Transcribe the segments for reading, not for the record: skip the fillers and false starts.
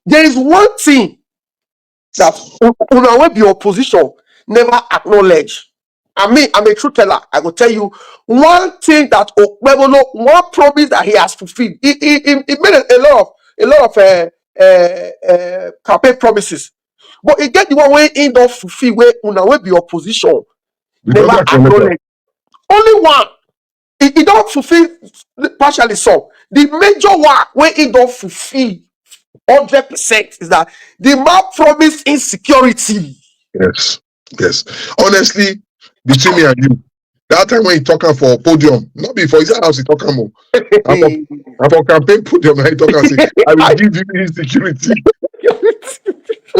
There is one thing that una wey be opposition never acknowledge. I mean, I'm a truth teller. I will tell you one thing that Okpebholo, one promise that he has fulfilled. He made a lot of campaign promises, but he get the one way in don't fulfill where una wey be opposition never acknowledge. Only one. He don't fulfill partially some. The major one where he don't fulfill 100% is that the man promised insecurity. Yes. Honestly, between me and you, that time when he talking for podium, not before his house, he talking more. For campaign podium, he talking and say, I will give you insecurity.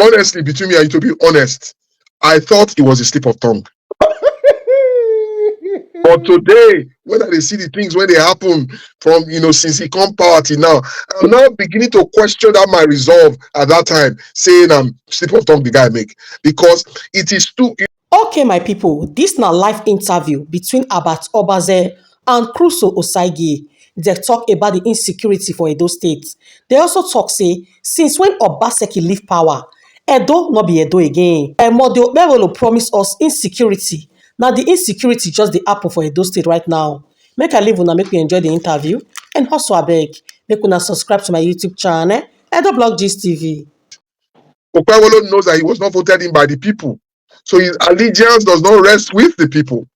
Honestly, between me and you, to be honest, I thought it was a slip of tongue. But today, when I see the things when they happen from since he come power till now, I'm now beginning to question that my resolve at that time, saying slip of tongue the guy make, because it is too. Okay, my people, this na live interview between Abat Obaze and Crusoe Osagie. They talk about the insecurity for Edo State. They also talk say since when Obaseki leave power, Edo no be Edo again. And more the Okpebholo promise us insecurity. Now the insecurity just the apple for Edo State right now. Make I leave una make we enjoy the interview. And also abeg, make una subscribe to my YouTube channel, Edo Blog Gist TV. Okpebholo knows that he was not voted in by the people. So his allegiance does not rest with the people,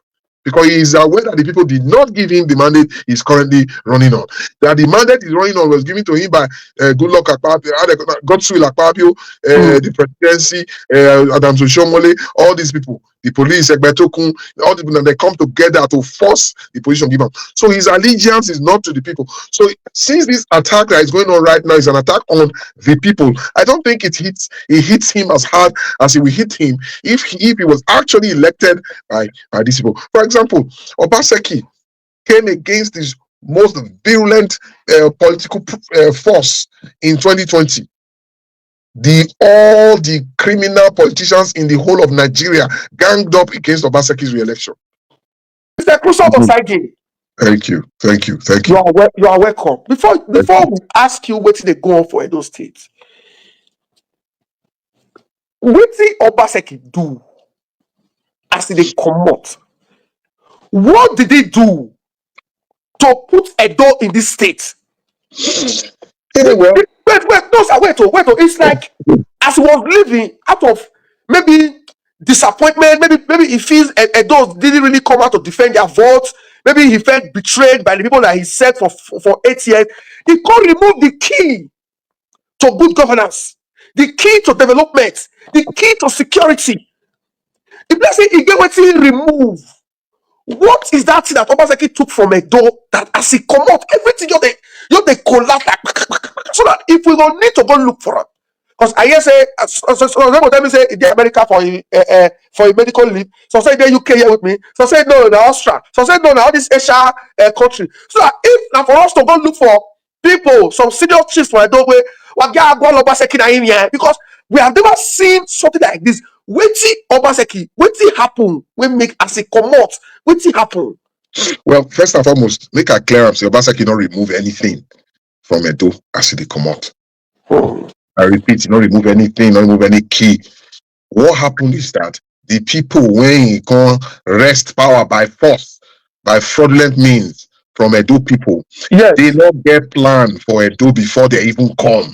because he is aware that the people did not give him the mandate he's currently running on. That the mandate he's running on was given to him by Goodluck Akpabio, Godswill Akpabio, the presidency, Adams Oshomole, all these people, the police, Egbetokun, all the people, and they come together to force the position given. So his allegiance is not to the people. So since this attack that is going on right now is an attack on the people, I don't think it hits him as hard as it will hit him if he was actually elected by these people. For example, Obaseki came against this most virulent political force in 2020. All the criminal politicians in the whole of Nigeria ganged up against Obaseki's re-election. Mr. Crusoe Osagie. Thank you. You are welcome. Before we ask you what they go on for Edo State, what did Obaseki do as they come out? What did they do to put Edo in this state? Well, wait. It's like as he was living out of maybe disappointment, maybe he feels Edo didn't really come out to defend their votes. Maybe he felt betrayed by the people that he said for 8 years. He can't remove the key to good governance, the key to development, the key to security. If let's say he get what he remove, what is that thing that Obaseki took from Edo that as he come out, everything they collapse so that if we don't need to go look for it? Because I hear say, some of them say in America for a medical leave. Some say the UK here with me. Some say no, the Austria. Some say no, all this Asia country. So that if now for us to go look for people, some senior chiefs for Edo, because we have never seen something like this. Wetin Obaseki, wetin happen when make as he come out? Wetin happen? Well, first and foremost, make a clear am say Obaseki don't remove anything from Edo as he come out. I repeat, not remove anything, not remove any key. What happened is that the people, when he can't wrest power by force, by fraudulent means from Edo people, yes, they don't get plan for Edo before they even come.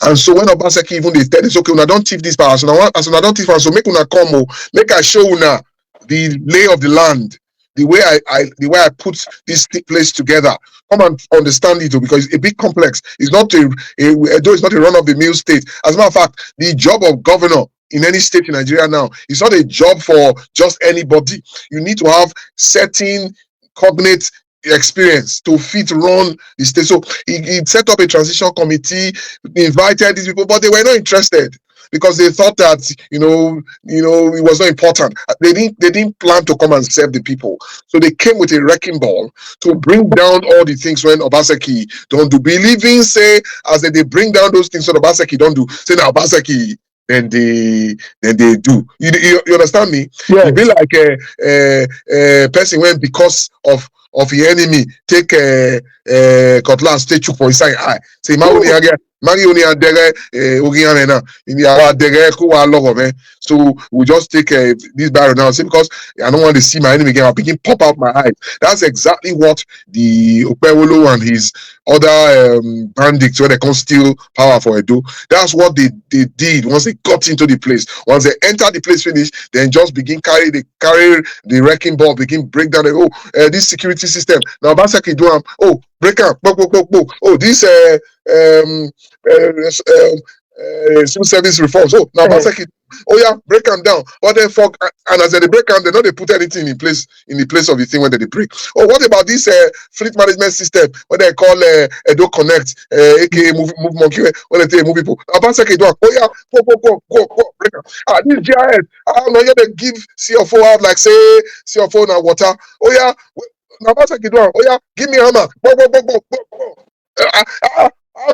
And so when Obaseki even they tell us, okay, una don't thief this power, so una don't thief, so make una come, make I show una the lay of the land, the way I put this place together. Come and understand it, because it's a big complex. It's not Edo is not a run-of-the-mill state. As a matter of fact, the job of governor in any state in Nigeria now, it's not a job for just anybody. You need to have certain cognate experience to fit run the state. So he set up a transition committee, invited these people, but they were not interested, because they thought that it was not important. They didn't plan to come and serve the people. So they came with a wrecking ball to bring down all the things when Obaseki don't do. Believing, say, as they bring down those things when Obaseki don't do, say now Obaseki then they do. You understand me? Yes. It be like a person when because of the enemy take cutlass, take you for his eye. Say Mari oni adere Oriana now. In our adere ko wa logo man. So we just take this barrel now. See, because I don't want to see my enemy again. I'm picking pop out my eyes. That's exactly what the Okpebholo and his other bandits, when they come steal power for Edo, that's what they did once they got into the place. Once they enter the place finish, then just begin carry the wrecking ball, begin break down this security system. Now Obaseki do break up, oh this civil service reforms. Oh, now Obaseki, break them down. But then and as they break them, they don't put anything in the place of the thing when they break. Oh, what about this fleet management system? What they call Edo Connect, aka Move Monkey, when they move people. Obaseki do go break them. This GIS, no, they give CFO out like say CFO now water. Now Obaseki do give me a hammer.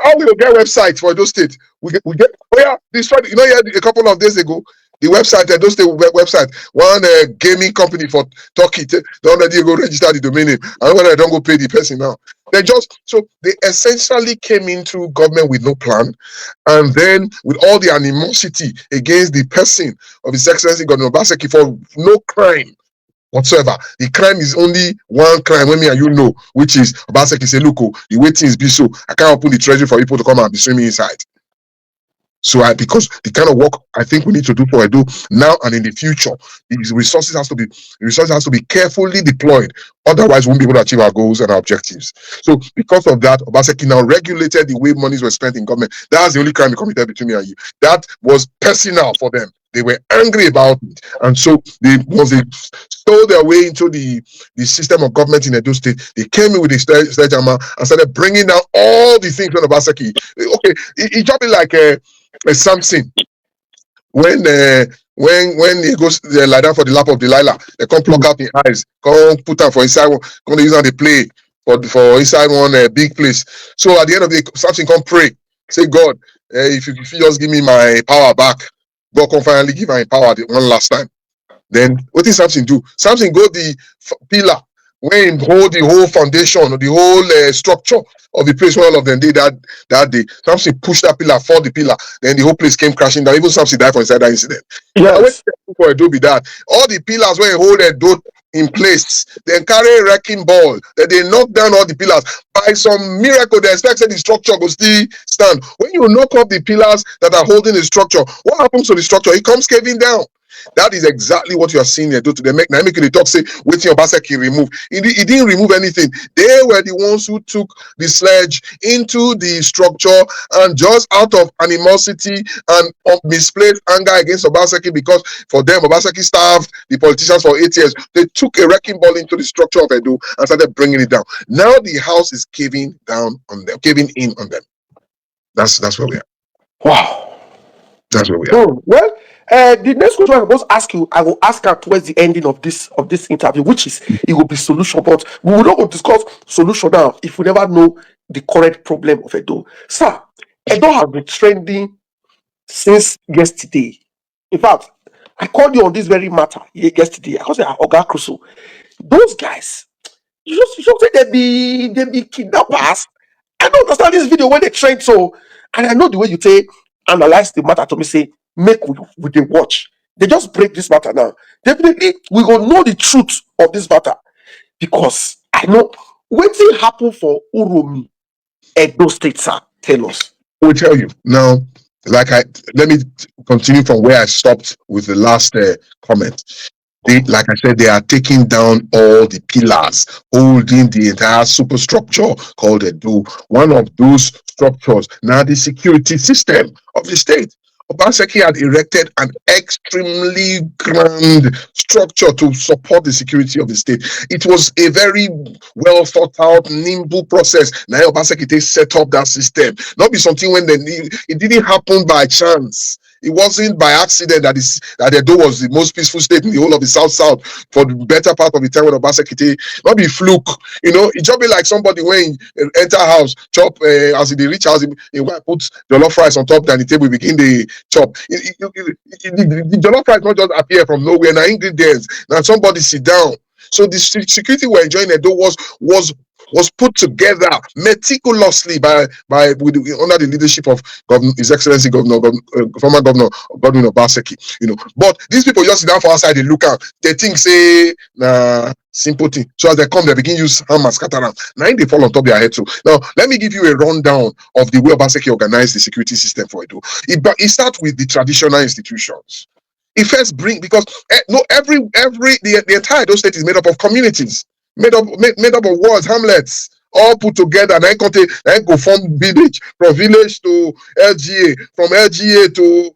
How we will get websites for those states? We get this one. You know, a couple of days ago, the website, those state website, one gaming company for Turkey, they already go register the domain name, and when I don't go pay the person now, they essentially came into government with no plan, and then with all the animosity against the person of His Excellency Governor Obaseki for no crime whatsoever. The crime is only one crime when me and you know, which is Obaseki say, look, the way things be so, I can't open the treasury for people to come and be swimming inside. So because the kind of work I think we need to do for Edo now and in the future, the resources has to be carefully deployed. Otherwise, we won't be able to achieve our goals and our objectives. So because of that, Obaseki now regulated the way monies were spent in government. That's the only crime he committed between me and you. That was personal for them. They were angry about it, and so they stole their way into the system of government in Edo State. They came in with a sledgehammer and started bringing down all the things on Obaseki. Okay, it just be like a Samson when he goes lie down for the lap of Delilah, they come pluck out the eyes, come put them for inside one, come use and they play for inside one big place. So at the end of the day, Samson come pray, say God, if you just give me my power back. God can finally give her power one last time. Then what did Samson do? Samson go the pillar when he hold the whole foundation or the whole structure of the place where all of them did that day. Samson pushed that pillar, fought the pillar, then the whole place came crashing down. Even Samson died for inside that incident. Yes. For Edo be that. All the pillars where he hold Edo in place, then carry a wrecking ball, then they knock down all the pillars. By some miracle, they expect that the structure will still stand. When you knock off the pillars that are holding the structure, what happens to the structure? It comes caving down. That is exactly what you are seeing here. Do to the make the talk say waiting Obaseki remove. He didn't remove anything. They were the ones who took the sledge into the structure, and just out of animosity and misplaced anger against Obaseki, because for them Obaseki starved the politicians for 8 years. They took a wrecking ball into the structure of Edo and started bringing it down. Now the house is caving down on them, caving in on them. That's where we are. Wow. That's where we are. Well, the next question I will ask you, I will ask her towards the ending of this interview, which is it will be solution, but we will not discuss solution now if we never know the correct problem of Edo. Sir, Edo has been trending since yesterday. In fact, I called you on this very matter yesterday. I called you Oga Crusoe. Those guys, you just say they be kidnappers. I don't understand this video when they trend so, and I know the way you say analyze the matter to me, say make we dey watch. They just break this matter now. Definitely, we gonna know the truth of this matter, because I know wetin happen for Uromi, Edo State, sir. Tell us. We'll tell you now. Let me continue from where I stopped with the last comment. Like I said, they are taking down all the pillars holding the entire superstructure called Edo. One of those structures, now the security system of the state. Obaseki had erected an extremely grand structure to support the security of the state. It was a very well thought out, nimble process. Now Obaseki set up that system. Not be something when it didn't happen by chance. It wasn't by accident that Edo was the most peaceful state in the whole of the South for the better part of the time when Obaseki, not be fluke. You know, it just be like somebody when enter house, chop, as he reach house, he put jollof rice on top, then the table begin the chop. The jollof rice not just appear from nowhere, now ingredients, now somebody sit down. So the security we're enjoying Edo was was put together meticulously under the leadership of His Excellency former Governor Godwin Obaseki. But these people just sit down for outside, they look out, they think say simple thing. So as they come, they begin use hammer scatter them. Now they fall on top of their head too. Now let me give you a rundown of the way Obaseki organized the security system for Edo. It starts with the traditional institutions. It first because the entire Edo state is made up of communities, made up of wards, hamlets, all put together. Then go form village, from village to LGA, from LGA to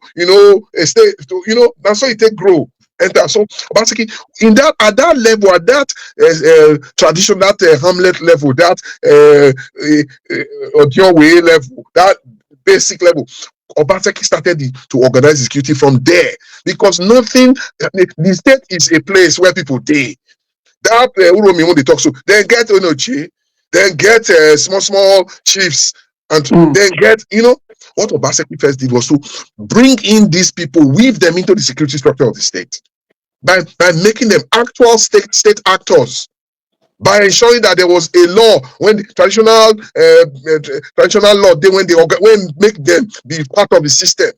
a state to that's how it take grow. Enter. So basically, at that level, at that traditional, that hamlet level, that way level, that basic level, Obaseki started to organize security from there, because the state is a place where people dey. That Uromi when they talk, so then get Onochi, then get small chiefs, and then get what Obaseki first did was to bring in these people, weave them into the security structure of the state by making them actual state actors, by ensuring that there was a law when the traditional law when make them be part of the system.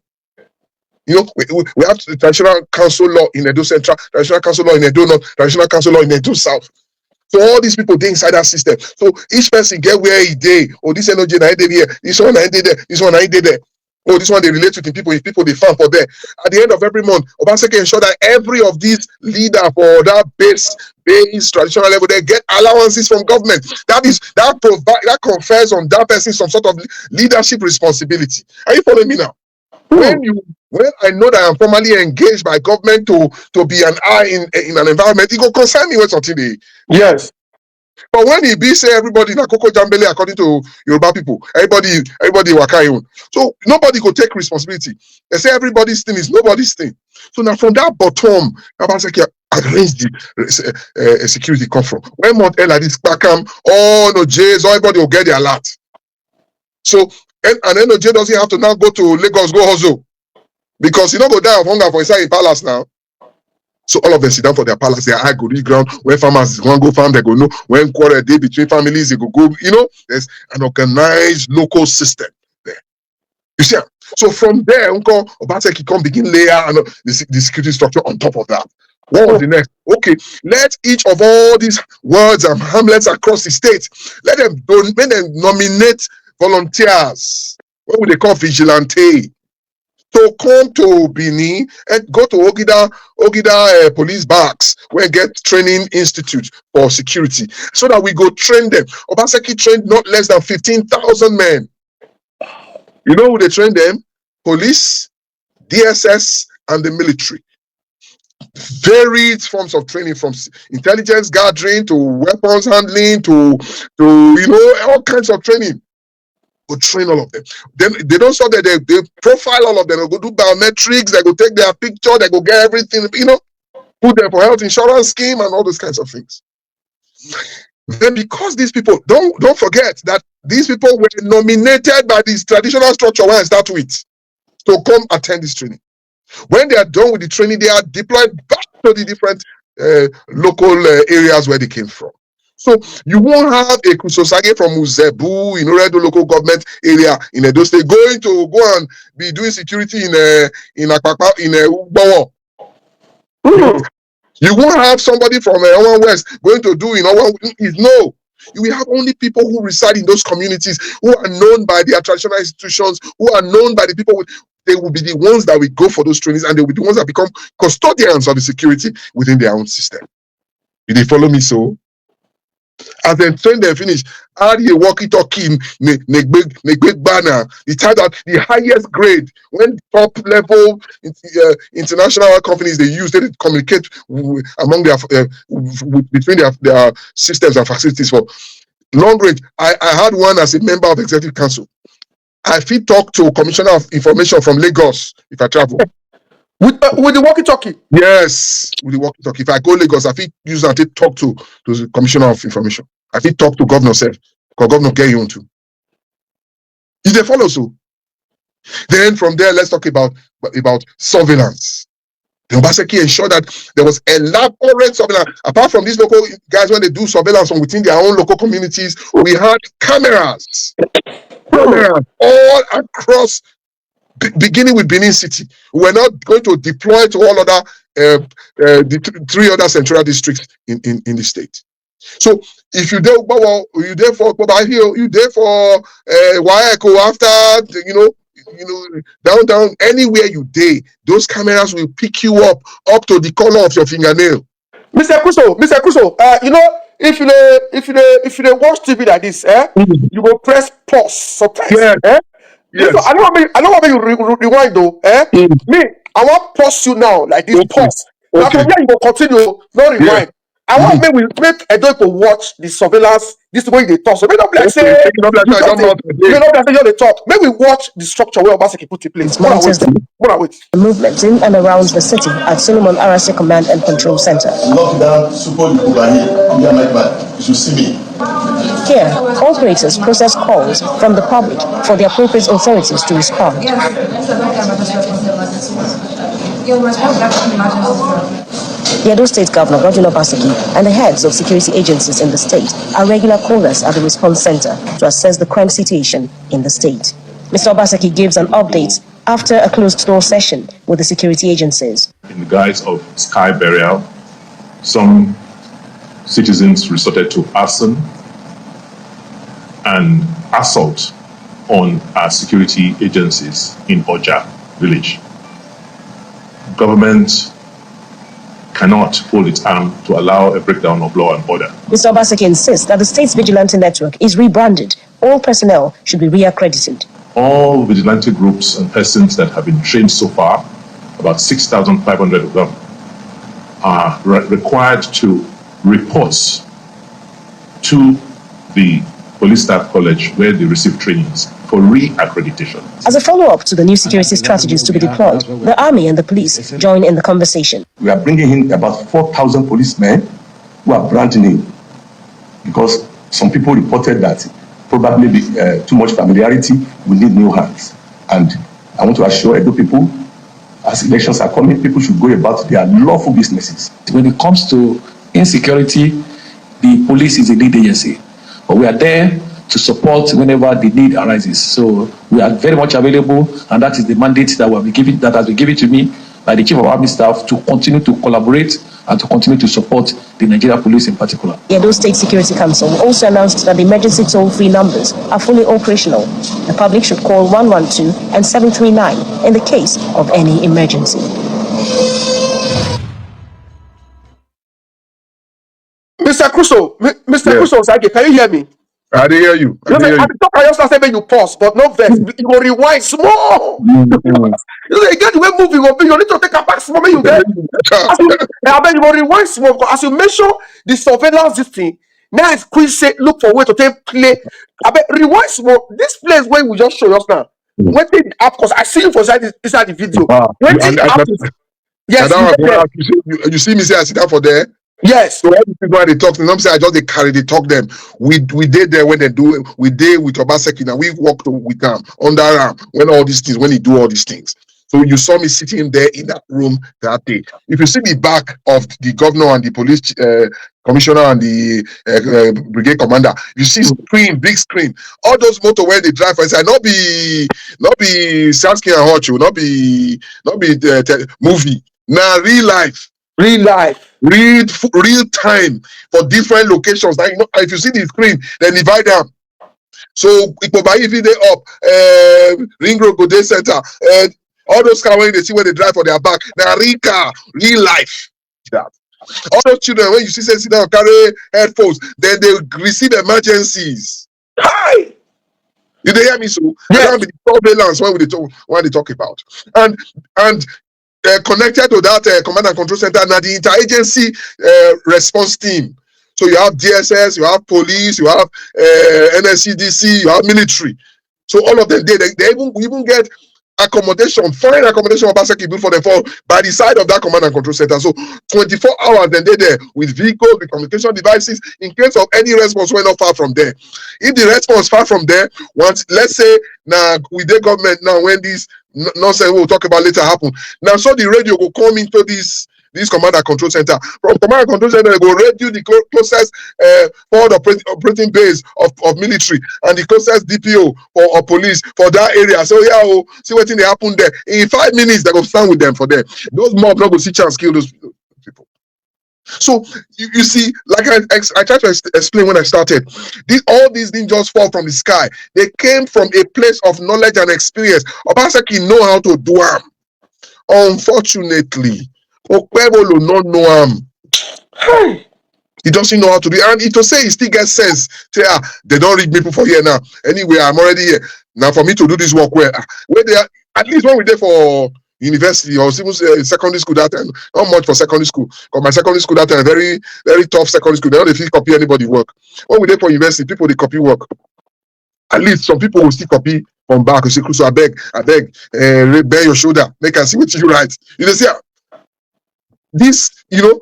We have the traditional council law in Edo Central, traditional council law in Edo North, traditional council law in Edo South. So all these people dey inside that system. So each person get where he dey. Oh, this energy na dey here, this one na dey there, this one na dey there. Oh, this one they relate to the people. If people they farm for there. At the end of every month, Obaseki ensure that every of these leader for that base traditional level, they get allowances from government. That confers on that person some sort of leadership responsibility. Are you following me now? When I know that I'm formally engaged by government to be an eye in an environment, it go concern me when something they. Yes. But when he be say everybody na Koko Jambele according to Yoruba people, everybody waka. So nobody go take responsibility. They say everybody's thing is nobody's thing. So now from that bottom, Obaseki arrange the security come from. When month end like this, Bakam, all no J's, everybody will get their alert. So and then no J doesn't have to now go to Lagos, go hustle, because you don't go die of hunger for inside a palace now. So all of them sit down for their palace, their eye go reach ground. When farmers want to go farm, they go know. When quarrel day between families, they go. There's an organized local system there. You see? So from there, Uncle Obaseki can begin layer and the security structure on top of that. What was the next? Okay, let each of all these wards and hamlets across the state, let them nominate volunteers. What would they call vigilante? To come to Bini and go to Ogida police barracks where get training institute for security, so that we go train them. Obaseki trained not less than 15,000 men. You know who they train them? Police, DSS, and the military. Varied forms of training, from intelligence gathering to weapons handling to all kinds of training. Go train all of them. Then they don't stop there, they profile all of them. They go do biometrics, they go take their picture, they go get everything, put them for health insurance scheme and all those kinds of things. Then because these people, don't forget that these people were nominated by this traditional structure where I start with to come attend this training. When they are done with the training, they are deployed back to the different local areas where they came from. So you won't have a Kusosage from Uzebu in Oredo local government area in Edo State going to go and be doing security in Akpakpa, in Ugbawo. You won't have somebody from Owan West going to do in Owan. No. You will have only people who reside in those communities, who are known by their traditional institutions, who are known by the people. They will be the ones that will go for those trainings, and they will be the ones that become custodians of the security within their own system. Did they follow me so? As they train them finish, add a walkie-talkie, big banner, the type that the highest grade, when top level international companies they use, they communicate among their between their systems and facilities for long range. I had one as a member of executive council. I fit talk to Commissioner of Information from Lagos if I travel. With the walkie-talkie? Yes, with the walkie-talkie. If I go Lagos, I fit use that to talk to the Commissioner of Information. I fit talk to Governor self, because Governor get you on too. If they follow so. Then from there, let's talk about surveillance. The Obaseki ensured that there was elaborate surveillance. Apart from these local guys, when they do surveillance from within their own local communities, we had cameras all across, beginning with Benin City. We're not going to deploy to all other the 3 other central districts in the state. So if you there, you there for you there for Waeko after down anywhere you day, those cameras will pick you up to the corner of your fingernail. Mr. Kuso, if you watch TV like this, you will press pause sometimes. Yes. Yes. I don't want you rewind though. Me, I want pause you now like this. Okay. Pause. Now from here you will continue, no rewind. Yeah. I want make Edo to watch the surveillance. This way they talk. So we don't like say you don't like say they talk. Maybe watch the structure where Obaseki put in place. The movement in and around the city at Solomon Arase Command and Control Center. You should see me. Here, operators process calls from the public for the appropriate authorities to respond. The Edo State Governor, Obaseki, and the heads of security agencies in the state are regular callers at the response center to assess the crime situation in the state. Mr. Obaseki gives an update after a closed-door session with the security agencies. In the guise of sky burial, some citizens resorted to arson and assault on our security agencies in Oja village. Government cannot hold its arm to allow a breakdown of law and order. Mr. Obaseki insists that the state's vigilante network is rebranded. All personnel should be reaccredited. All vigilante groups and persons that have been trained so far, about 6,500 of them, are required to report to the Police Staff College where they receive trainings for re-accreditation. As a follow-up to the new security strategies to be deployed, the army and the police join in the conversation. We are bringing in about 4,000 policemen who are branding in because some people reported that probably too much familiarity, we need new hands. And I want to assure Edo people, as elections are coming, people should go about their lawful businesses. When it comes to insecurity, the police is a lead agency, but we are there to support whenever the need arises. So we are very much available, and that is the mandate that has been given to me by the Chief of Army Staff to continue to collaborate and to continue to support the Nigeria Police in particular. The Edo State Security Council also announced that the emergency toll-free numbers are fully operational. The public should call 112 and 739 in the case of any emergency. Mr. Kuso, can you hear me? I didn't hear you. I just said when you pause, but no vex. You go rewind small. You get the way moving up, you need to take a back small. You get. You go rewind small because as you mention the surveillance this thing, now it's quick say look for way to take play. Rewind small. This place where we just show us now. When take the app, because I see you for inside the video. When take the app, yes, you see me say I sit down for there. Yes. So all the people when they talk, some say I just they carry, they talk them. We did there when they do it. We did with Obaseki and we walked with them under arm when all these things, when he do all these things. So you saw me sitting there in that room that day. If you see the back of the governor and the police commissioner and the brigade commander, you see screen, big screen. All those motor where they drive, I say not be Samson and Hot, not be movie. Now real life. Real time for different locations. Like, if you see the screen, then divide them. So it will buy if they up Ring Road Go Day Center. All those cars when they see where they drive for their back. Now real life. That. All those children when you see sit down carry headphones, then they receive emergencies. Hi. Did they hear me? So that be the surveillance when they talk about and. Connected to that command and control center, now the interagency response team. So you have DSS, you have police, you have NSCDC, you have military. So all of them, they even get accommodation, fine accommodation Obaseki built for them for by the side of that command and control center. So 24 hours then they're there with vehicles, with communication devices in case of any response we're not far from there. If the response far from there, once let's say now with the government now when this nonsense we'll talk about later happen. Now so the radio will come into this command and control center. From command and control center, they go radio the closest forward operating base of military and the closest DPO or police for that area. So yeah, oh, see what thing they happen there. In 5 minutes, they go stand with them for there. Those mobs not go see chance kill those people. So you see, like I tried to explain when I started, all these didn't just fall from the sky. They came from a place of knowledge and experience. Obaseki know how to do them. Unfortunately, Okpebholo not know him. He doesn't know how to do it. And to say he still gets sense. Say, they don't read people for here now. Anyway, I'm already here. Now for me to do this work where they are, at least when we're there for university or even secondary school that time, not much for secondary school. Because my secondary school that time, very, very tough secondary school. They don't feel copy anybody work. When we're there for university, people they copy work. At least some people will still copy from back. You say, so I beg, bear your shoulder. Make us see what you write. You know, see, this, you know,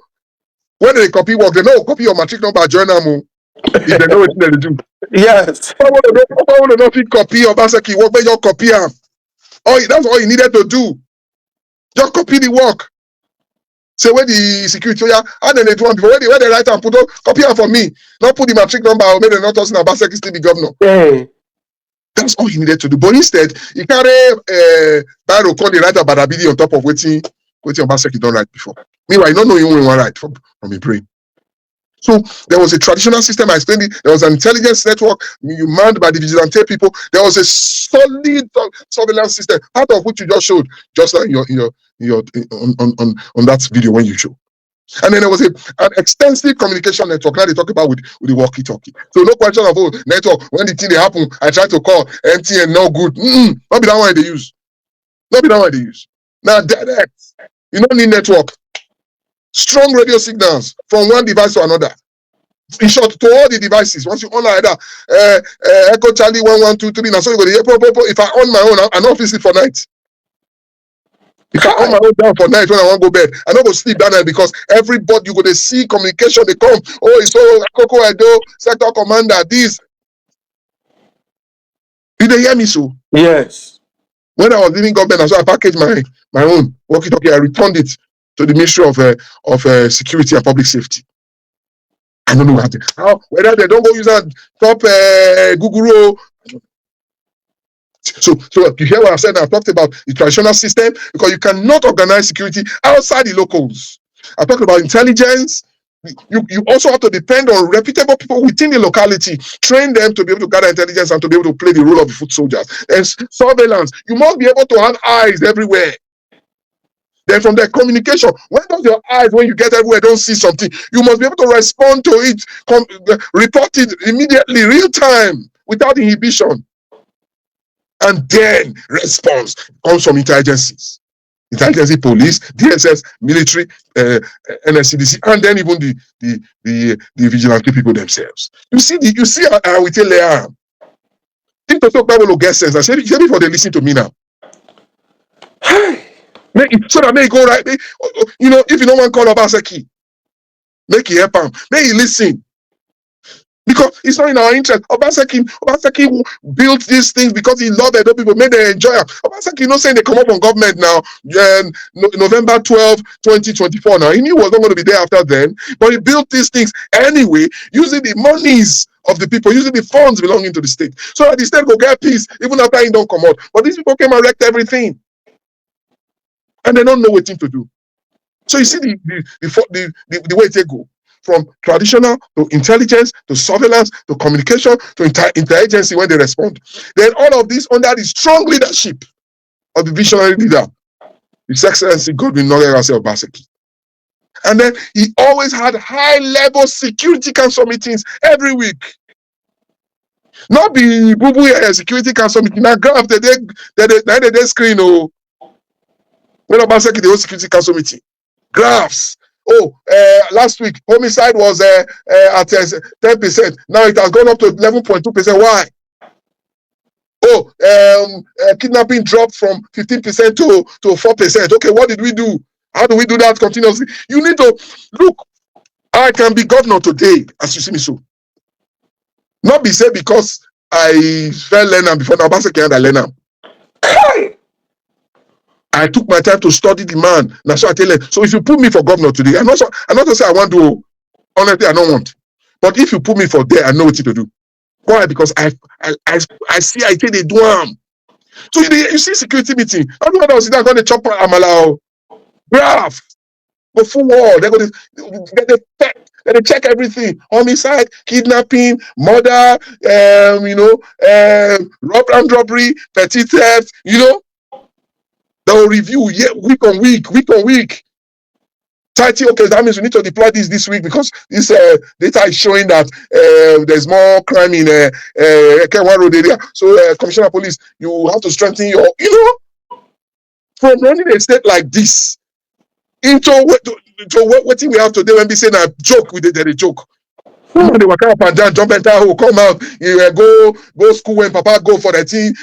when they copy work, they know copy your matric number, join them. If they know what they do. Yes. I want to know if you copy Obaseki work, but you copy him. That's all you needed to do. Just copy the work. Say where the security, and then they do one before where they write and put up, copy him for me. Not put the matric number or maybe not us in Obaseki still the governor. Hey. That's all he needed to do. But instead, he carry Biro call the writer Badabidi on top of waiting Obaseki don't write before. Meanwhile, you don't know even one right from your brain. So there was a traditional system, I explained it. There was an intelligence network manned by the Vigilante people. There was a solid surveillance system, part of which you just showed, just like on that video when you show. And then there was an extensive communication network. Now they talk about with the walkie-talkie. So no question of network. When the thing they happen, I try to call MTN, no good. Not be that one they use. Not be that one they use. Now direct. You don't need network. Strong radio signals from one device to another. In short, to all the devices. Once you on either Echo Charlie 1123, now so you go to if I on my own, I don't sleep for night. If I on my own down for night when I want to go bed, I don't go sleep that night because everybody you go to see communication, they come. Oh, it's so Coco Edo, sector commander, this. Did they hear me so? Yes. When I was leaving government, so I packaged my own walkie-talkie, I returned it to the Ministry of Security and Public Safety. I don't know how whether they don't go use that top Google. So you hear what I said? I talked about the traditional system because you cannot organize security outside the locals. I talked about intelligence. You also have to depend on reputable people within the locality, train them to be able to gather intelligence and to be able to play the role of the foot soldiers. And surveillance, you must be able to have eyes everywhere. Then from their communication, when does your eyes, when you get everywhere, don't see something, you must be able to respond to it, report it immediately, real time, without inhibition. And then response comes from intelligences. Intelligence police, DSS, military, NSCDC, and then even the vigilante people themselves. You see how we tell them. Think to talk about get sense. I said before they listen to me now. So that may go right. You know, if you don't want to call Obaseki, make it help him. May he listen. Because it's not in our interest. Obaseki built these things because he loved Edo people, made them enjoy them. Obaseki not saying they come up on government now, November 12, 2024 now. He knew he was not going to be there after then, but he built these things anyway, using the monies of the people, using the funds belonging to the state. So that the state will get peace, even after he don't come out. But these people came and wrecked everything. And they don't know what thing to do. So you see the way they go. From traditional to intelligence to surveillance to communication to interagency when they respond. Then all of this under the strong leadership of the visionary leader, His Excellency Godwin Nogherase Obaseki. And then he always had high-level security council meetings every week. Not the boo-boo security council meeting. Now graph the screen. Oh, when Obaseki the whole security council meeting, graphs. Last week homicide was at 10%. Now it has gone up to 11.2%. Why? Kidnapping dropped from 15% to 4%. Okay, what did we do? How do we do that continuously? You need to look. I can be governor today, as you see me so. Not be said because I fell learner before now, Obaseki and I learner. I took my time to study the man. Now, so I tell you. So if you put me for governor today, I'm not to say I want to. Honestly, I don't want. But if you put me for there, I know what to do. Why? Because I see I think they do them. So you see security meeting. Everyone else is going to chop amala, graph, go full wall. They're going to check everything. Homicide, kidnapping, murder, robbery, petty theft. They'll review week on week. Okay, that means we need to deploy this week because this data is showing that there's more crime in Kenwa Road area. So, Commissioner of Police, you have to strengthen your, from running a state like this into what we have today when we say a joke, we did a joke. They were up and down, jump enter, who come out, go school when Papa go for the team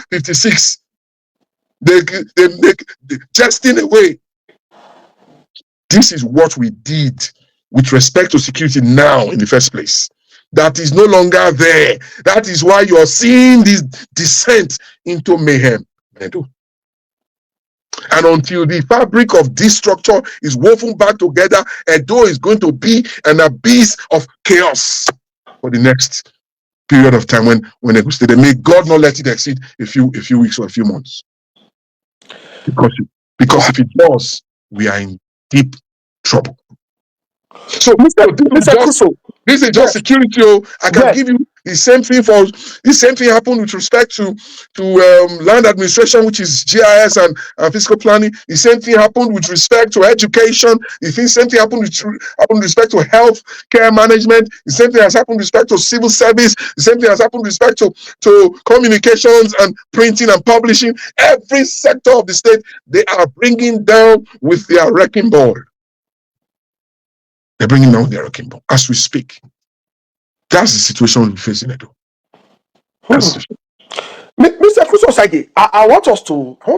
56. They jesting away. This is what we did with respect to security now in the first place. That is no longer there. That is why you're seeing this descent into mayhem. And until the fabric of this structure is woven back together, Edo is going to be an abyss of chaos for the next period of time when they stay there. May God not let it exceed a few weeks or a few months. Because if it does, we are in deep trouble. So, this is just security. I can give you the same thing happened with respect to land administration, which is GIS and fiscal planning. The same thing happened with respect to education. The same thing happened with respect to health care management. The same thing has happened with respect to civil service. The same thing has happened with respect to communications and printing and publishing. Every sector of the state, they are bringing down with their wrecking ball. They're bringing down their wrecking ball as we speak. That's the situation we face in Edo. Mr. Kusosage, I want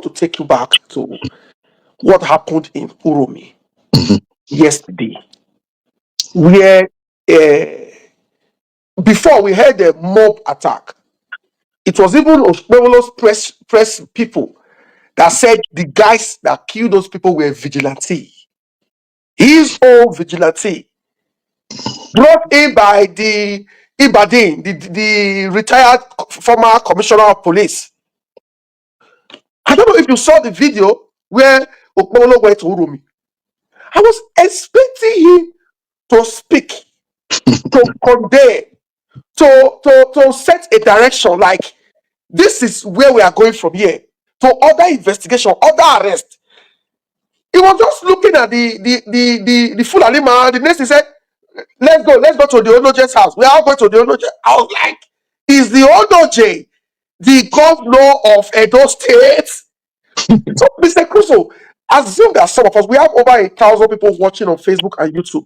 to take you back to what happened in Uromi yesterday, where before we had a mob attack. It was even Okpebholo's press people that said the guys that killed those people were vigilante. His own vigilante, brought in by the Ibadin, the retired former commissioner of police. I don't know if you saw the video where Okpebholo went to Uromi. I was expecting him to speak, to condemn, to set a direction like this is where we are going from here, to order investigation, order arrest. He was just looking at the Fulani man. The next he said, let's go to the Onoje's house. We are going to the Onoje. I was like, is the Onoje the governor of Edo State? So, Mr. Crusoe, assume that some of us, we have over 1,000 people watching on Facebook and YouTube.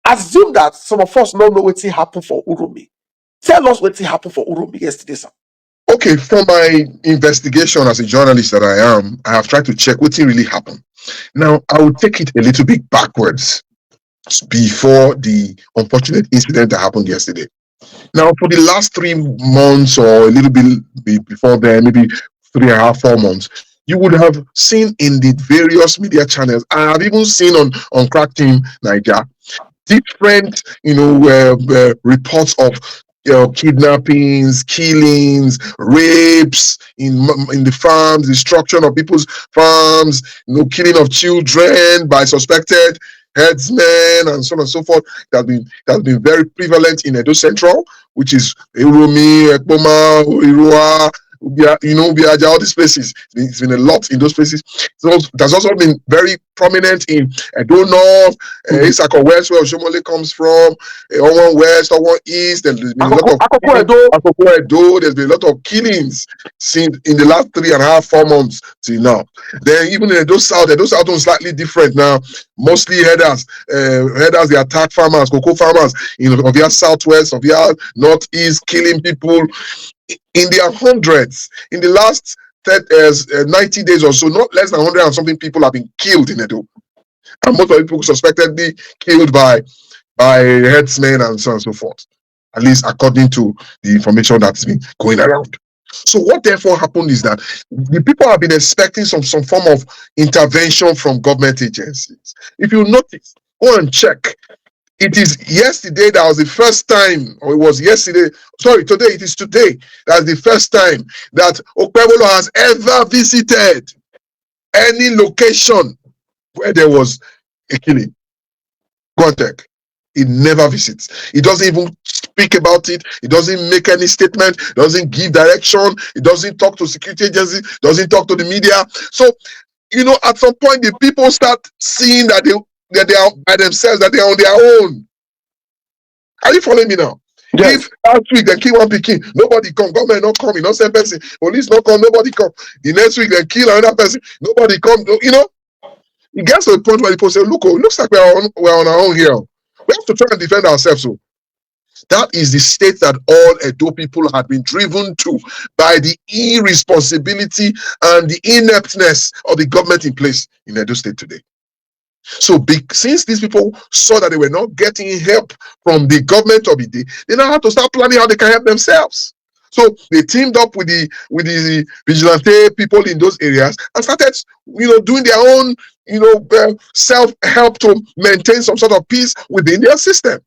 Assume that some of us don't know what happened for Uromi. Tell us what happened for Uromi yesterday, sir. Okay, from my investigation as a journalist that I am, I have tried to check what really happened. Now, I will take it a little bit backwards before the unfortunate incident that happened yesterday. Now, for the last 3 months or a little bit before then, maybe 3.5, 4 months, you would have seen in the various media channels, I have even seen on Crack Team Niger, different, reports of kidnappings, killings, rapes in the farms, destruction of people's farms, killing of children by suspected headsmen, and so on and so forth. That has been very prevalent in Edo Central, which is Uromi, Ekpoma, Irua, Ubiaja, all these places. It's been a lot in those places. So it has also been very prominent in Edo North, Isako West, where Oshomole comes from, Owan West, Owan East. There's been a lot of Akoko Edo. There's been a lot of killings since in the last 3.5, 4 months till now. Then even in Edo South is slightly different now. Mostly headers, they attack farmers, cocoa farmers in Ovia Southwest, Ovia Northeast, killing people. in their hundreds. In the last 90 days or so, not less than 100 and something people have been killed in Edo. And most of the people suspectedly killed by herdsmen and so on and so forth. At least according to the information that's been going around. So what therefore happened is that the people have been expecting some form of intervention from government agencies. If you notice, go and check. It is yesterday that was the first time, or it was yesterday, sorry, today, it is today, that's the first time that Okpebholo has ever visited any location where there was a killing. Go and check. It never visits. It doesn't even speak about it. It doesn't make any statement. Doesn't give direction. It doesn't talk to security agencies. Doesn't talk to the media. So, at some point, the people start seeing that they are by themselves, that they are on their own. Are you following me now? Yes. If last week they kill one pikin, nobody come, government not come, not send person, police not come, nobody come. The next week they kill another person, nobody come. It gets to the point where people say, look, it looks like we're on our own here. We have to try and defend ourselves. So that is the state that all Edo people had been driven to by the irresponsibility and the ineptness of the government in place in Edo State today. So since these people saw that they were not getting help from the government of the day, they now have to start planning how they can help themselves. So they teamed up with the vigilante people in those areas and started, doing their own, self-help to maintain some sort of peace within their system.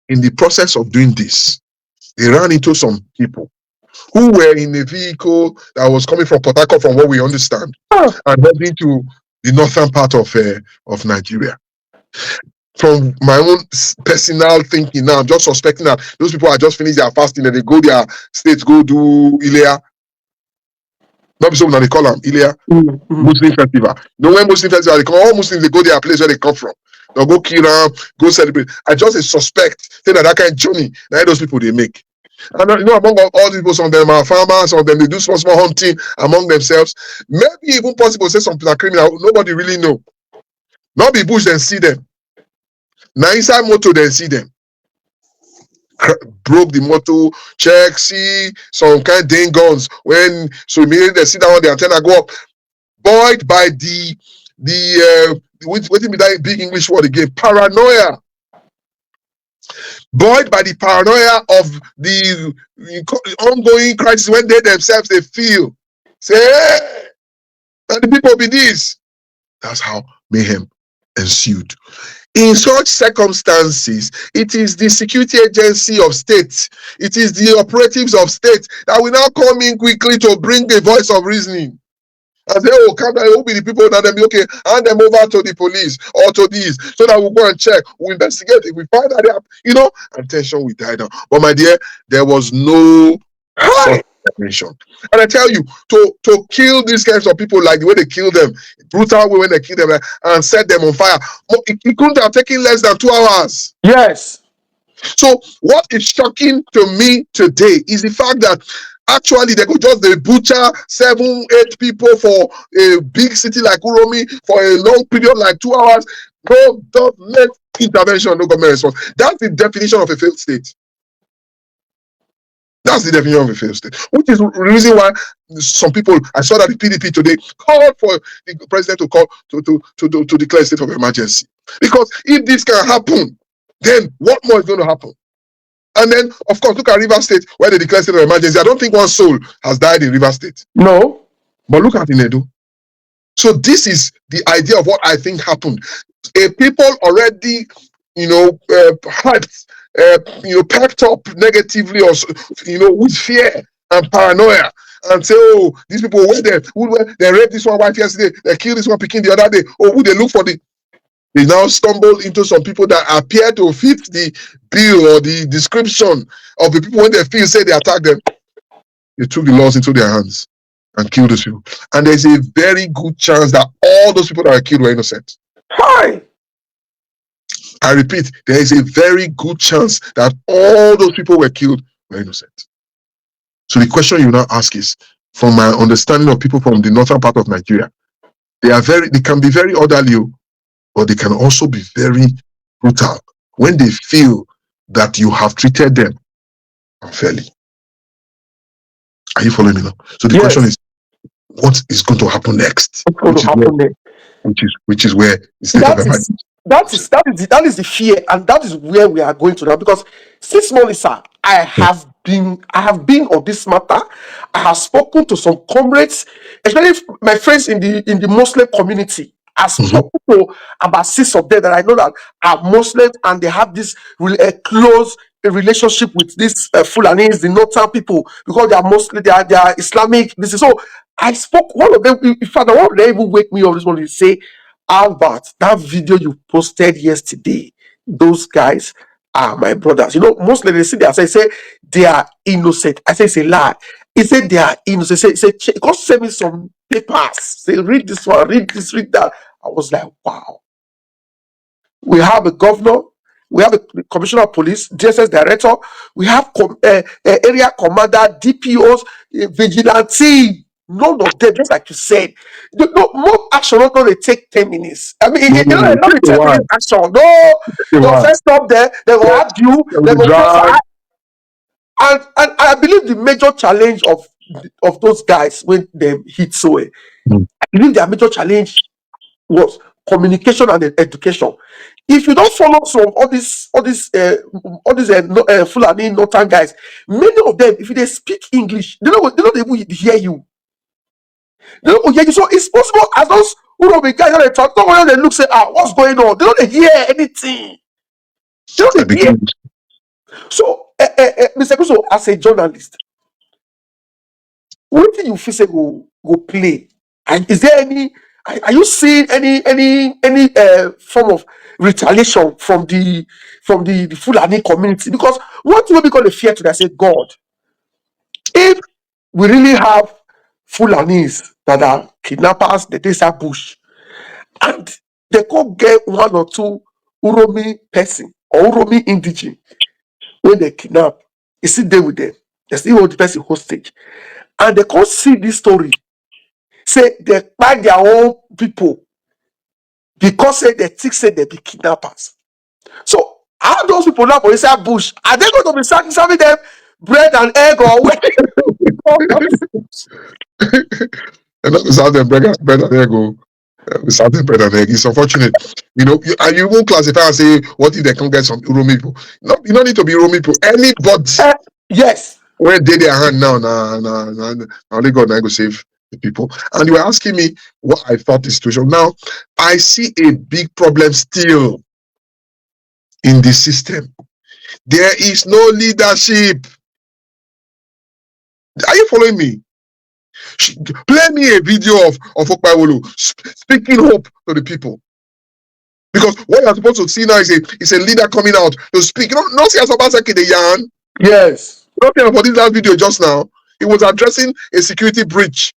In the process of doing this, they ran into some people who were in a vehicle that was coming from Port Harcourt, from what we understand, and heading to the northern part of Nigeria. From my own personal thinking now, I'm just suspecting that those people are just finished their fasting and they go their states, go do Ilea. Not so now they call them Ilea, Muslim festival. No, when Muslim festival, they come, all Muslims, they go their place where they come from. They'll go kill them, go celebrate. I just suspect that kind of journey that those people they make. And among all these people, some of them are farmers, some of them they do small hunting among themselves. Maybe even possible say something are criminal. Nobody really know. Not be bush then see them. Now inside motor then see them. Broke the motor, check, see some kind of dang guns. So immediately they see down the antenna go up. Buoyed by what be that big English word again? Paranoia. Buoyed by the paranoia of the ongoing crisis when they themselves they feel. Say, hey, and the people be this. That's how mayhem ensued. In such circumstances, it is the security agency of state, it is the operatives of state that will now come in quickly to bring a voice of reasoning. And say, oh, come down, who be the people that they be okay, hand them over to the police or to these, so that we'll go and check, we'll investigate. If we find that they have, and tension will die down. But my dear, there was no such intervention. And I tell you, to kill these kinds of people like the way they kill them, brutal way when they kill them and set them on fire, it couldn't have taken less than 2 hours. Yes. So what is shocking to me today is the fact that actually they could just butcher 7-8 people for a big city like Uromi for a long period like 2 hours. No government intervention, no government response. That's the definition of a failed state. That's the definition of a failed state, which is the reason why some people, I saw that the PDP today called for the president to call to declare a state of emergency. Because if this can happen, then what more is going to happen? And then, of course, look at River State where they declare state of emergency. I don't think one soul has died in River State. No. But look at Edo. So this is the idea of what I think happened. A people already, hyped, packed up negatively or, with fear and paranoia. And say, oh, these people were there. They raped this one wife yesterday. They killed this one picking the other day. Oh, who they look for the... They now stumble into some people that appear to fit the bill or the description of the people when they feel say they attack them. They took the laws into their hands and killed those people. And there's a very good chance that all those people that were killed were innocent. Hi. I repeat, there is a very good chance that all those people were killed were innocent. So the question you now ask is, from my understanding of people from the northern part of Nigeria, they can be very orderly, but they can also be very brutal when they feel that you have treated them unfairly. Are you following me now? So the question Yes, is, what is going to happen next? what's going to Which is where, happen next? which is where the state of That emergency. is that is the fear, and that is where we are going to now. Because since morning, sir, I have been on this matter. I have spoken to some comrades, especially my friends in the Muslim community. I've Mhm. spoken to about 6 of them that I know that are Muslims, and they have this close relationship with these Fulanis, the northern people, because they are Muslim, they are Islamic. This is so. I spoke one of them. In fact, one of them even wake me up this morning to say, Albert, that video you posted yesterday, those guys are my brothers. You know, mostly they see that I say they are innocent. I say it's a lie. He said they are innocent. Say, go send me some papers. Say, read this one, read this, read that. I was like, wow. We have a governor, we have a commissioner of police, DSS director, we have area commander, DPOs, vigilante. None of them, just like you said, no more action. Not they take 10 minutes. I mean, No, no, no. not the Take a 10 minutes while. action. No, Take a they'll while. first stop there. They will Yeah, argue. there will They be will drag. profile. And I believe the major challenge of those guys when they hit so, I believe their major challenge was communication and education. If you don't follow some all these Fulani Northern guys, many of them, if they speak English, they don't even hear you. They don't hear you. So it's possible as those who don't be guys that they talk, when they look say, what's going on? They don't hear anything. They I don't hear. begin. So, Mr. Kuso, as a journalist, what do you feel say go play? And is there any? Are you seeing any form of retaliation from the Fulani community? Because what will become a fear to that? Say, God, if we really have Fulanis that are kidnappers, they take that bush, and they could get 1 or 2 Uromi person or Uromi indigene when they kidnap, you sit there with them, they still hold the person hostage, and they can't see this story. Say they buy their own people because say they think say they be kidnappers. So how those people now for inside bush are they going to be serving them bread and egg or what? And that is how them bread and egg go. It's out there bread and egg. It's unfortunate. And you won't classify and say, what if they can get some Euro people? No, you don't need to be Euro people. Anybody Yes. where they their hand now, only God now go save the people. And you were asking me what I thought the situation. Now, I see a big problem still in the system. There is no leadership. Are you following me? Play me a video of Okpebholo speaking hope to the people. Because what you're supposed to see now is a leader coming out to speak. Not see as Obaseki the yarn. Yes. Nothing for this last video just now. He was addressing a security breach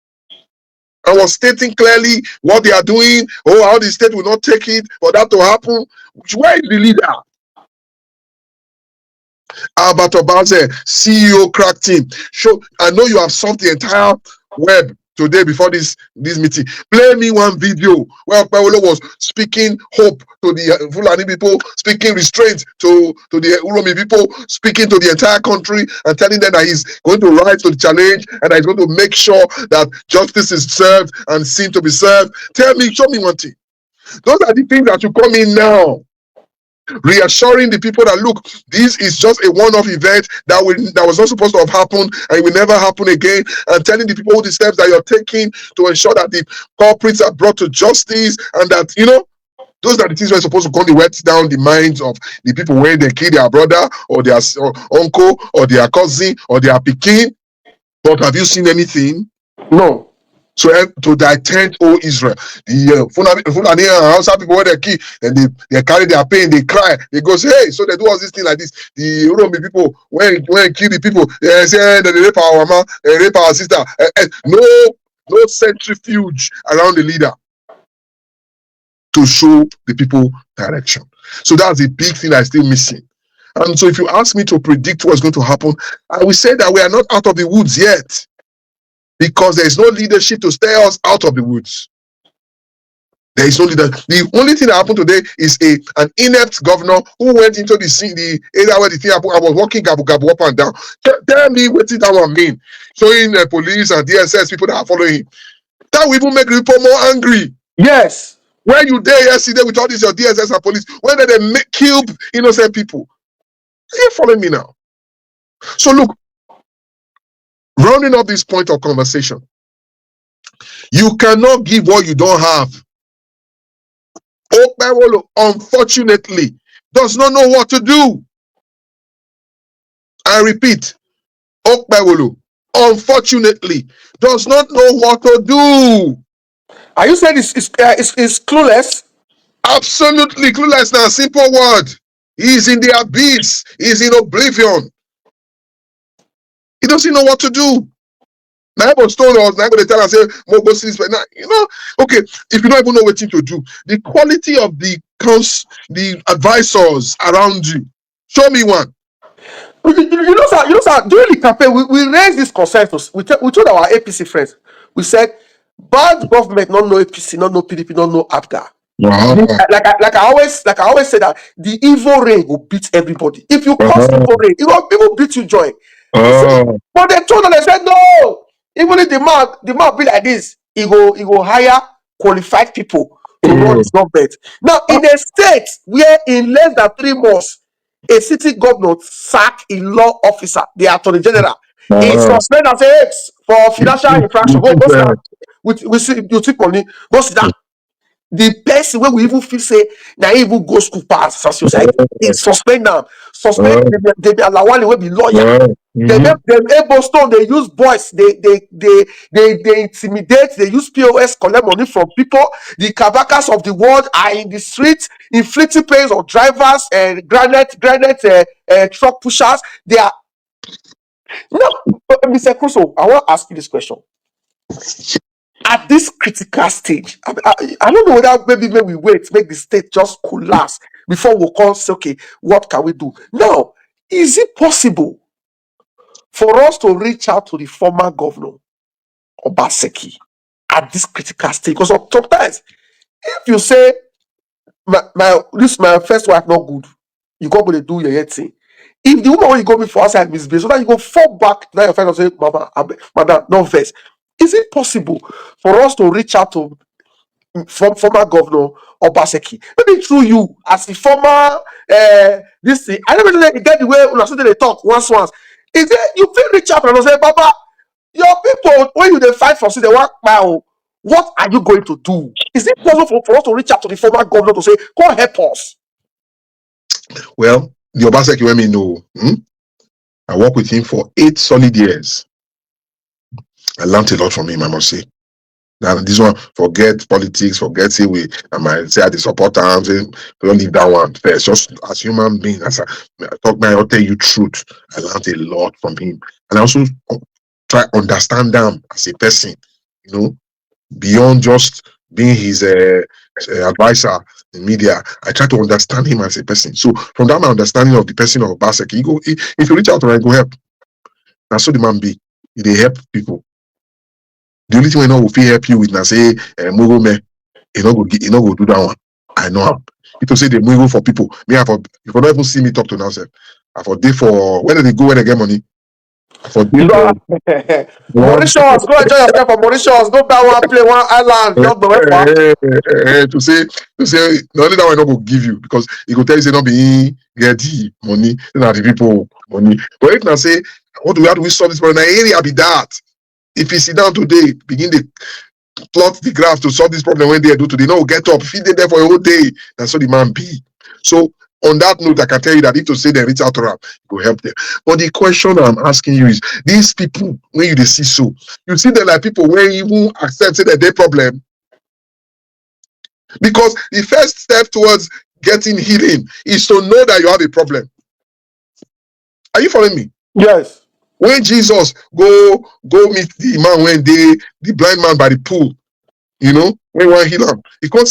and was stating clearly what they are doing, how the state will not take it for that to happen. Where is the leader? Albert Obaze, CEO crack team. I know you have solved the entire web today before this meeting. Play me one video where Okpebholo was speaking hope to the Fulani people, speaking restraint to the Uromi people, speaking to the entire country and telling them that he's going to rise to the challenge and that he's going to make sure that justice is served and seen to be served. Show me one thing. Those are the things that should come in now. Reassuring the people that look, this is just a one-off event that was not supposed to have happened and it will never happen again, and telling the people the steps that you're taking to ensure that the culprits are brought to justice, and that those are the things we're supposed to come to wet down the minds of the people when they kill their brother or their uncle or their cousin or their pikin. But have you seen anything? No. So to thy tent, O Israel, the Fulani and Hausa people when they kill, and they carry their pain, they cry, they go say, hey, so they do all this thing like this. The Uromi people when kill the people, they say they rape our mama, they rape our sister. No centrifuge around the leader to show the people direction. So that's a big thing that's still missing. And so if you ask me to predict what's going to happen, I will say that we are not out of the woods yet, because there is no leadership to steer us out of the woods. There is no leader. The only thing that happened today is an inept governor who went into the area where the thing happened. I was walking gabu up and down. Tell me what that one mean. Showing police and DSS people that are following him. That will even make people more angry. Yes. When you there yesterday with all this your DSS and police, when they kill innocent people, you following me now. So look, rounding up this point of conversation, you cannot give what you don't have. Okpebholo, unfortunately, does not know what to do. I repeat, Okpebholo, unfortunately, does not know what to do. Are you saying it's clueless? Absolutely clueless. Now, simple word. He's in the abyss. He's in oblivion. He doesn't know what to do. Now, I was told us, now I'm going to tell us, go see this. Now, okay, if you don't even know what to do, the quality of the advisors around you, show me one. You know, sir, during the campaign, we raised this consensus. We told our APC friends, we said, bad government, not no APC, not no PDP, not no APGA. Wow. Like I always say that the evil reign will beat everybody. If you cause evil reign, people beat you joy. But they told them, they said no. Even if the man be like this, he go hire qualified people to run his government. Now, in a state where in less than 3 months, a city governor sack a law officer, the attorney general, he suspend and say, for financial infraction, go sit down. You take money, go sit down. The person where we even feel say now even go school pass as society, they suspend them. They be allowing will be lawyer. Them able stone, they use boys, they intimidate, they use POS, collect money from people. The kavakas of the world are in the streets, inflicting pains on drivers and granite truck pushers. They are now, Mr. Crusoe, I want to ask you this question. At this critical stage, I don't know whether maybe we wait, make the state just collapse before we come say, okay, what can we do? Now, is it possible for us to reach out to the former governor, Obaseki, at this critical stage? Because sometimes, if you say, my first wife not good, you go to do your thing. If the woman when you go before outside misbehave, so that you go fall back to your friend and say, Mama, madam, no vex. Is it possible for us to reach out to former governor Obaseki, maybe through you as the former this thing? I never get the way when they talk once. Is it you feel reach out and say, Baba, your people when they fight for they work now? What are you going to do? Is it possible for us to reach out to the former governor to say, come help us? Well, the Obaseki let me know. I worked with him for 8 solid years. I learned a lot from him, I must say. Now this one, forget politics, forget say I might say I support him, say don't leave that one first. Just as human being, as I'll tell you truth. I learned a lot from him. And I also try understand them as a person, beyond just being his advisor in media. I try to understand him as a person. So from that my understanding of the person of Obaseki, if you reach out to him, go help. Now so the man be, they help people. The only thing we know will help you with now say Mugo you know go do that one. I know him. It will say the Mugo for people. Me you don't even see me talk to now. I for day for when they go when they get money. For day Mauritius, go enjoy yourself for Mauritius. Go buy one play, one island. To say the only that one not go give you because he go tell you say not be get the money. Then are the people money. But if now say how do we solve this problem? The area be that. If you sit down today, begin to plot the graph to solve this problem when they do today, no, get up, feed it there for a whole day. That's so the man be. So on that note, I can tell you that if to say they reach out to them, go help them. But the question I'm asking you is, these people, when you see so, you see them like people when you even accept that their problem. Because the first step towards getting healing is to know that you have a problem. Are you following me? Yes. When Jesus go meet the man when the blind man by the pool, when he want heal him, he can't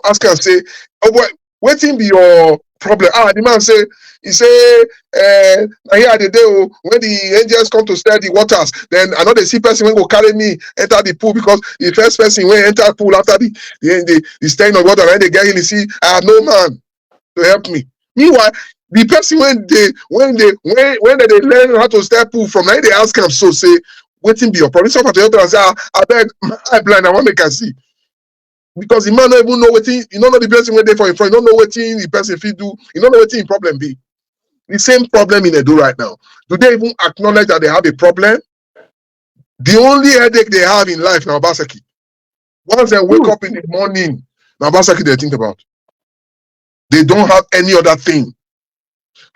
ask him and say, oh boy, waiting be your problem. The man say, he say, here the day when the angels come to stir the waters, then I know the see person when go carry me enter the pool, because the first person when enter the pool after the stirring of water, and they get in, you see, I have no man to help me. Meanwhile, the person when they learn how to stir pool from, now they ask him, so say, waiting be your problem. So to help them and say, I beg, I blind, I want to make can see. Because the man don't even know what you don't know the person when they for in front, you don't know what the person if do, you don't know what the problem be. The same problem in Edo right now. Do they even acknowledge that they have a problem? The only headache they have in life now, Obaseki. Once they wake up in the morning, now Obaseki they think about. They don't have any other thing.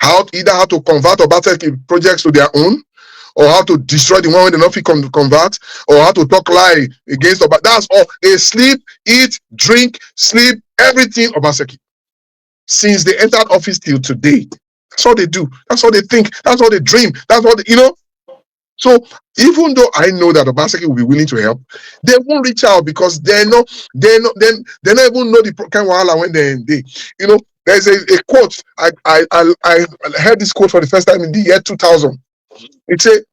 Either how to convert Obaseki projects to their own, or how to destroy the one when they don't feel convert, or how to talk lie against Obaseki. That's all. They sleep, eat, drink, sleep, everything Obaseki. Since they entered office till today. That's all they do. That's all they think. That's all they dream. That's all they, So even though I know that Obaseki will be willing to help, they won't reach out because they not even know the kind of wahala when they're in day. There's a quote. I heard this quote for the first time in the year 2000. It said,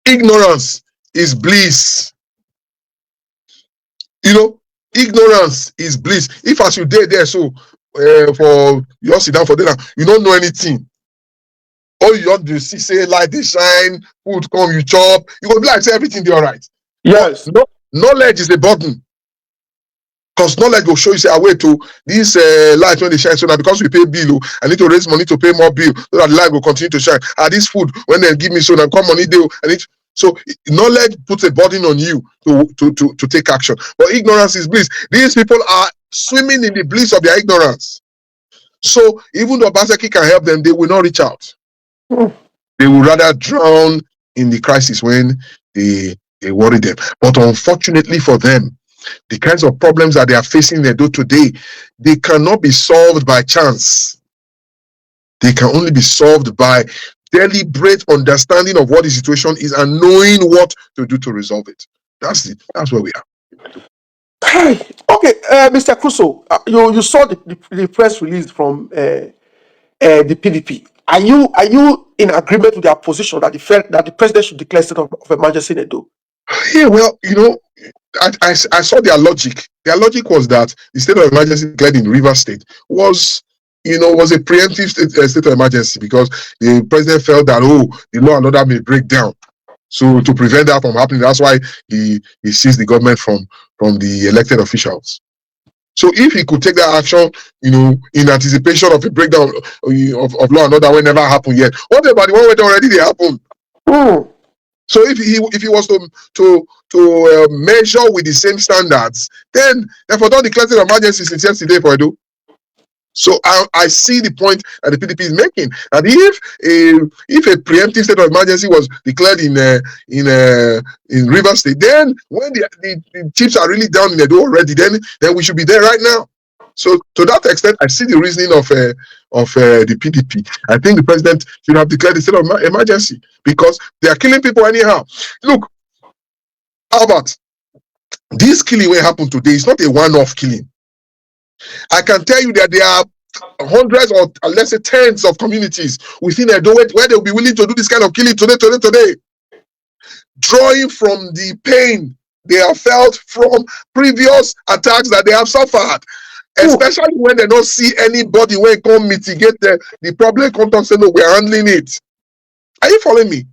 ignorance is bliss. Ignorance is bliss. If as you did there, so for you sit down for dinner, you don't know anything. All you want to see, say light they shine, food come, you chop, you go be like say everything be all right. Yes. But knowledge is the burden. Because knowledge will show you, say, wait to this light when they shine. So now because we pay bill, I need to raise money to pay more bill so that the light will continue to shine. This food, when they give me so now come money deal, so knowledge puts a burden on you to take action. But ignorance is bliss. These people are swimming in the bliss of their ignorance. So even though Obaseki can help them, they will not reach out. They will rather drown in the crisis when they worry them. But unfortunately for them, the kinds of problems that they are facing in Edo today, they cannot be solved by chance. They can only be solved by deliberate understanding of what the situation is and knowing what to do to resolve it. That's where we are. Okay, Mr. Crusoe, you saw the press release from the PDP. Are you in agreement with their position that the president should declare state of emergency in Edo? Yeah, well, I saw their logic. Their logic was that the state of emergency declared in Rivers State was a preemptive state of emergency because the president felt that the law and order may break down. So to prevent that from happening, that's why he seized the government from the elected officials. So if he could take that action, in anticipation of a breakdown of law and order when never happened yet, what about the one when already they happened? So if he was to measure with the same standards, then therefore don't declare state of emergency since yesterday for Edo. So I see the point that the PDP is making. That if a preemptive state of emergency was declared in Rivers State, then when the chips are really down in Edo already, then we should be there right now. So to that extent, I see the reasoning of the PDP. I think the president should have declared the state of emergency because they are killing people anyhow. Look, Albert, this killing will happen today. It's not a one-off killing. I can tell you that there are hundreds or let's say tens of communities within Edo where they'll be willing to do this kind of killing today, drawing from the pain they have felt from previous attacks that they have suffered, especially when they don't see anybody when come mitigate the problem, come and say, no, we're handling it. Are you following me?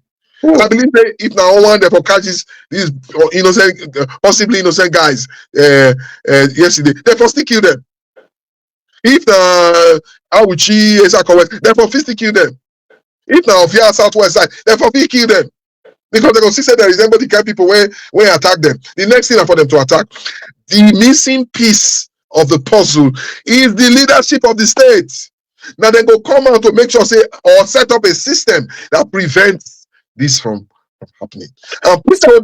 I believe that if now one therefore catches these innocent, possibly innocent guys yesterday, therefore still kill them. If Awuchi Esakowet, therefore still kill them. If now Ofia Southwest side, therefore kill them. Because they can see that there is anybody kind people when attack them. The next thing for them to attack, the missing piece of the puzzle is the leadership of the state. Now they go come out to make sure or set up a system that prevents this from happening. Mr.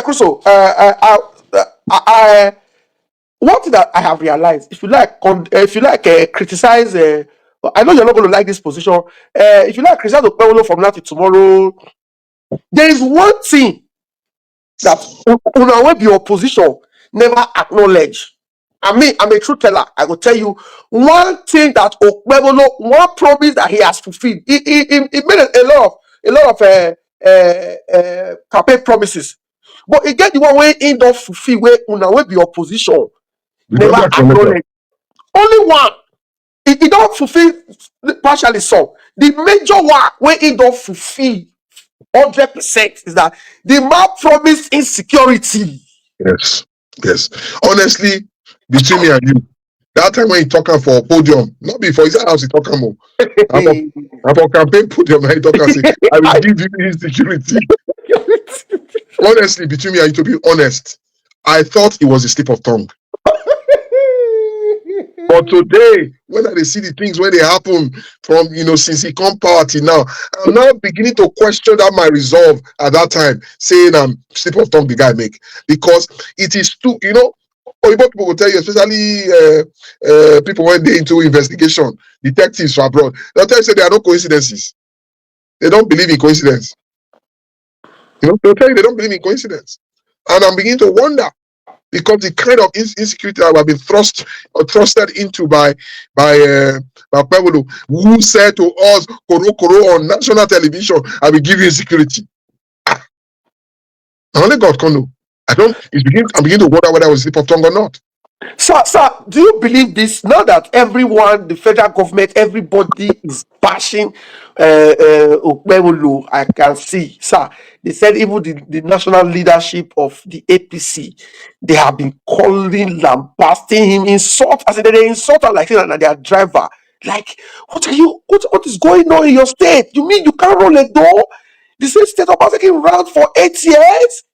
Crusoe, one thing that I have realized, if you like criticize, I know you're not going to like this position. If you like criticize Okpebholo from now to tomorrow, there is one thing that when the opposition never acknowledge, I'm a truth teller. I will tell you one thing that Okpebholo, one promise that he has fulfilled. He made a lot of campaign promises, but again, the one way he don't fulfill, where una will be opposition Because never they acknowledge them. acknowledge. Only one. He don't fulfill partially some. The major one where he don't fulfill 100% is that the man promised insecurity. Yes. Yes. Honestly, between me and you, that time when he talking for podium, not before his house, he talking more. For campaign podium, he talk and say, I will give you insecurity. Honestly, between me and you, to be honest, I thought it was a slip of tongue. But today, when I see the things when they happen from since he come power till now, I'm now beginning to question that my resolve at that time, saying slip of tongue the guy make, because it is too Oyibo people will tell you, especially people when they into investigation, detectives from abroad, they'll tell you say there are no coincidences. They don't believe in coincidence. They'll tell you they don't believe in coincidence, and I'm beginning to wonder. Because the kind of insecurity that we have been thrusted into by Okpebholo, who said to us, Koro on national television, I will give you insecurity. Only God can know. I'm beginning to wonder whether I was slip of tongue or not. Sir, do you believe this? Now that everyone, the federal government, everybody is bashing Okpebholo, I can see, sir. They said even the national leadership of the APC, they have been calling, lambasting him, insult, as in they insult him like saying that they are driver. Like, what is going on in your state? You mean you can't roll a door? The same state of Obaseki ran for 8 years.